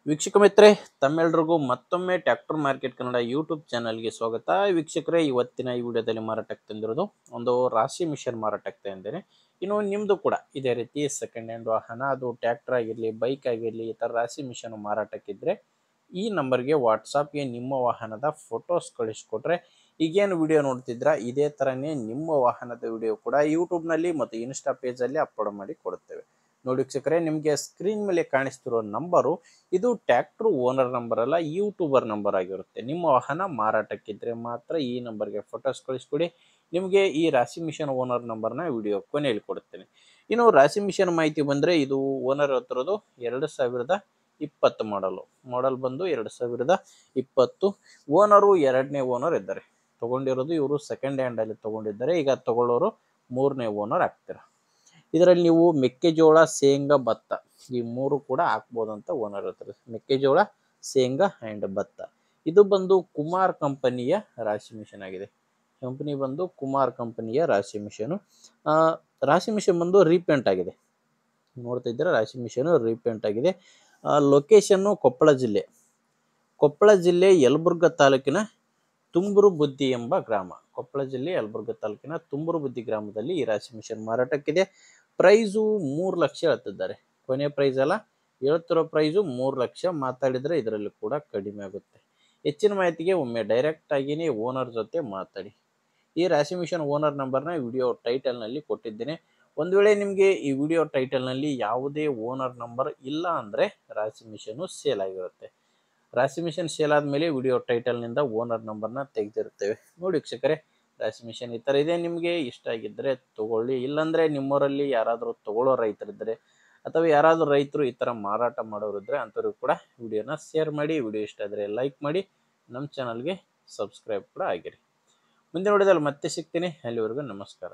ವೀಕ್ಷಕ ಮಿತ್ರೆ, ತಮ್ಮೆಲ್ಲರಿಗೂ ಮತ್ತೊಮ್ಮೆ ಟ್ರ್ಯಾಕ್ಟರ್ ಮಾರ್ಕೆಟ್ ಕನ್ನಡ ಯೂಟ್ಯೂಬ್ ಚಾನಲ್ಗೆ ಸ್ವಾಗತ. ವೀಕ್ಷಕರೇ, ಇವತ್ತಿನ ಈ ವಿಡಿಯೋದಲ್ಲಿ ಮಾರಾಟಕ್ಕೆ ತಂದಿರೋದು ಒಂದು ರಾಶಿ ಮಿಷನ್ ಮಾರಾಟಕ್ಕೆ ತಂದಿದ್ದೇನೆ. ಇನ್ನು ನಿಮ್ಮದು ಕೂಡ ಇದೇ ರೀತಿ ಸೆಕೆಂಡ್ ಹ್ಯಾಂಡ್ ವಾಹನ, ಅದು ಟ್ರ್ಯಾಕ್ಟರ್ ಆಗಿರಲಿ, ಬೈಕ್ ಆಗಿರಲಿ, ಈ ಥರ ರಾಶಿ ಮಿಷನ್ ಮಾರಾಟಕ್ಕಿದ್ರೆ ಈ ನಂಬರ್ಗೆ ವಾಟ್ಸಾಪ್ಗೆ ನಿಮ್ಮ ವಾಹನದ ಫೋಟೋಸ್ ಕಳಿಸ್ಕೊಟ್ರೆ, ಈಗೇನು ವಿಡಿಯೋ ನೋಡ್ತಿದ್ರ ಇದೇ ಥರನೇ ನಿಮ್ಮ ವಾಹನದ ವಿಡಿಯೋ ಕೂಡ ಯೂಟ್ಯೂಬ್ನಲ್ಲಿ ಮತ್ತು ಇನ್ಸ್ಟಾ ಪೇಜಲ್ಲಿ ಅಪ್ಲೋಡ್ ಮಾಡಿ ಕೊಡುತ್ತೇವೆ. ನೋಡಿ ವೀಕ್ಷಕರೇ, ನಿಮಗೆ ಸ್ಕ್ರೀನ್ ಮೇಲೆ ಕಾಣಿಸ್ತಿರೋ ನಂಬರು ಇದು ಟ್ರ್ಯಾಕ್ಟರ್ ಓನರ್ ನಂಬರ್ ಅಲ್ಲ, ಯೂಟ್ಯೂಬರ್ ನಂಬರ್ ಆಗಿರುತ್ತೆ. ನಿಮ್ಮ ವಾಹನ ಮಾರಾಟಕ್ಕಿದ್ರೆ ಮಾತ್ರ ಈ ನಂಬರ್ಗೆ ಫೋಟೋಸ್ ಕಳಿಸ್ಕೊಡಿ. ನಿಮಗೆ ಈ ರಾಶಿ ಮಿಷನ್ ಓನರ್ ನಂಬರ್ನ ವಿಡಿಯೋ ಕೊನೆಯಲ್ಲಿ ಕೊಡುತ್ತೇನೆ. ಇನ್ನು ರಾಶಿ ಮಿಷನ್ ಮಾಹಿತಿ ಬಂದರೆ, ಇದು ಓನರ್ ಹತ್ತಿರದು 2020 ಮಾಡಲ್ ಬಂದು 2020. ಓನರು ಎರಡನೇ ಓನರ್ ಇದ್ದಾರೆ. ತಗೊಂಡಿರೋದು ಇವರು ಸೆಕೆಂಡ್ ಹ್ಯಾಂಡಲ್ಲಿ ತಗೊಂಡಿದ್ದಾರೆ. ಈಗ ತಗೊಳ್ಳೋರು ಮೂರನೇ ಓನರ್ ಆಗ್ತಾರೆ. ಇದರಲ್ಲಿ ನೀವು ಮೆಕ್ಕೆಜೋಳ, ಶೇಂಗಾ, ಭತ್ತ ಈ ಮೂರು ಕೂಡ ಹಾಕ್ಬೋದು ಅಂತ ಓನರ್ ಇರ್ತಾರೆ. ಮೆಕ್ಕೆಜೋಳ, ಶೇಂಗಾ ಆ್ಯಂಡ್ ಭತ್ತ. ಇದು ಬಂದು ಕುಮಾರ್ ಕಂಪನಿಯ ರಾಶಿ ಮಿಷನ್ ಆಗಿದೆ. ಕಂಪನಿ ಬಂದು ಕುಮಾರ್ ಕಂಪನಿಯ ರಾಶಿ ಮಿಷನು. ರಾಶಿ ಮಿಷನ್ ಬಂದು ರೀಪೇಂಟ್ ಆಗಿದೆ. ನೋಡ್ತಾ ಇದ್ದೀರಾ, ರಾಶಿ ಮಿಷನು ರೀಪೇಂಟ್ ಆಗಿದೆ. ಲೊಕೇಶನ್ನು ಕೊಪ್ಪಳ ಜಿಲ್ಲೆ ಯಲಬುರ್ಗಾ ತಾಲೂಕಿನ ತುಂಬುರು ಬುದ್ದಿ ಎಂಬ ಗ್ರಾಮ. ಕೊಪ್ಪಳ ಜಿಲ್ಲೆ ಯಲಬುರ್ಗಾ ತಾಲೂಕಿನ ತುಂಬುರು ಬುದ್ದಿ ಗ್ರಾಮದಲ್ಲಿ ಈ ರಾಶಿ ಮಿಷನ್ ಮಾರಾಟಕ್ಕಿದೆ. ಪ್ರೈಸು 3 ಲಕ್ಷ ಹೇಳ್ತಿದ್ದಾರೆ. ಕೊನೆ ಪ್ರೈಸ್ ಅಲ್ಲ, ಹೇಳ್ತಿರೋ ಪ್ರೈಸು 3 ಲಕ್ಷ. ಮಾತಾಡಿದರೆ ಇದರಲ್ಲಿ ಕೂಡ ಕಡಿಮೆ ಆಗುತ್ತೆ. ಹೆಚ್ಚಿನ ಮಾಹಿತಿಗೆ ಒಮ್ಮೆ ಡೈರೆಕ್ಟ್ ಆಗಿಯೇ ಓನರ್ ಜೊತೆ ಮಾತಾಡಿ. ಈ ರಾಶಿ ಮಿಷನ್ ಓನರ್ ನಂಬರ್ನ ವಿಡಿಯೋ ಟೈಟಲ್ನಲ್ಲಿ ಕೊಟ್ಟಿದ್ದೇನೆ. ಒಂದು ವೇಳೆ ನಿಮಗೆ ಈ ವಿಡಿಯೋ ಟೈಟಲ್ನಲ್ಲಿ ಯಾವುದೇ ಓನರ್ ನಂಬರ್ ಇಲ್ಲ ಅಂದರೆ ರಾಶಿ ಮಿಷನು ಸೇಲ್ ಆಗಿರುತ್ತೆ. ರಾಶಿ ಮಿಷನ್ ಸೇಲ್ ಆದಮೇಲೆ ವಿಡಿಯೋ ಟೈಟಲ್ನಿಂದ ಓನರ್ ನಂಬರ್ನ ತೆಗೆದಿರುತ್ತೇವೆ. ನೋಡಿ ವೀಕ್ಷಕರೇ, ರಾಶಿ ಮಿಷನ್ ಈ ಥರ ಇದೆ. ನಿಮಗೆ ಇಷ್ಟ ಆಗಿದ್ದರೆ ತೊಗೊಳ್ಳಿ. ಇಲ್ಲಾಂದರೆ ನಿಮ್ಮೂರಲ್ಲಿ ಯಾರಾದರೂ ತೊಗೊಳ್ಳೋ ರೈತರಿದ್ದರೆ ಅಥವಾ ಯಾರಾದರೂ ರೈತರು ಈ ಥರ ಮಾರಾಟ ಮಾಡೋರಿದ್ದರೆ ಅಂಥವ್ರಿಗೆ ಕೂಡ ವಿಡಿಯೋನ ಶೇರ್ ಮಾಡಿ. ವಿಡಿಯೋ ಇಷ್ಟ ಆದರೆ ಲೈಕ್ ಮಾಡಿ, ನಮ್ಮ ಚಾನಲ್ಗೆ ಸಬ್ಸ್ಕ್ರೈಬ್ ಕೂಡ ಆಗಿರಿ. ಮುಂದೆ ನೋಡಿದಲ್ಲಿ ಮತ್ತೆ ಸಿಗ್ತೀನಿ. ಅಲ್ಲಿವರೆಗೂ ನಮಸ್ಕಾರ.